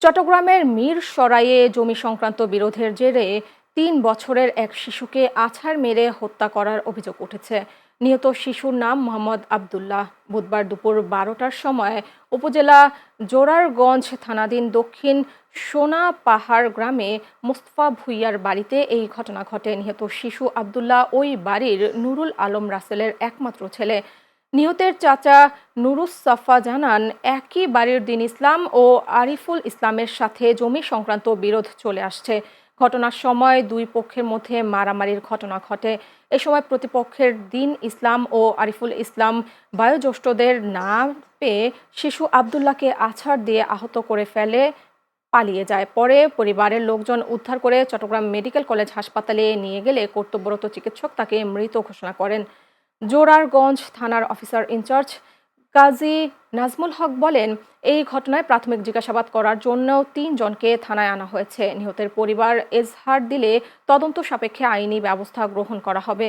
চট্টগ্রামের মিরসরাইয়ে জমি সংক্রান্ত বিরোধের জেরে ৩ বছরের এক শিশুকে আছাড় মেরে হত্যা করার অভিযোগ উঠেছে। নিহত শিশুর নাম মোহাম্মদ আবদুল্লাহ। বুধবার দুপুর ১২টার সময় উপজেলা জোরারগঞ্জ থানাধীন দক্ষিণ সোনাপাহাড় গ্রামে মোস্তফা ভূঁইয়ার বাড়িতে এই ঘটনা ঘটে। নিহত শিশু আবদুল্লাহ ওই বাড়ির নুরুল আলম রাসেলের একমাত্র ছেলে। নিহতের চাচা নুরুস-সাফা জানান, একই বাড়ির দিন ইসলাম ও আরিফুল ইসলামের সাথে জমি সংক্রান্ত বিরোধ চলে আসছে। ঘটনার সময় দুই পক্ষের মধ্যে মারামারির ঘটনা ঘটে। এ সময় প্রতিপক্ষের দিন ইসলাম ও আরিফুল ইসলাম বয়োজ্যেষ্ঠদের না পেয়ে শিশু আবদুল্লাহকে আছাড় দিয়ে আহত করে ফেলে পালিয়ে যায়। পরে পরিবারের লোকজন উদ্ধার করে চট্টগ্রাম মেডিকেল কলেজ হাসপাতালে নিয়ে গেলে কর্তব্যরত চিকিৎসক তাকে মৃত ঘোষণা করেন। জোরারগঞ্জ থানার অফিসার ইনচার্জ কাজী নাজমুল হক বলেন, এই ঘটনায় প্রাথমিক জিজ্ঞাসাবাদ করার জন্য ৩ জনকে থানায় আনা হয়েছে। নিহতের পরিবার এজাহার দিলে তদন্ত সাপেক্ষে আইনি ব্যবস্থা গ্রহণ করা হবে।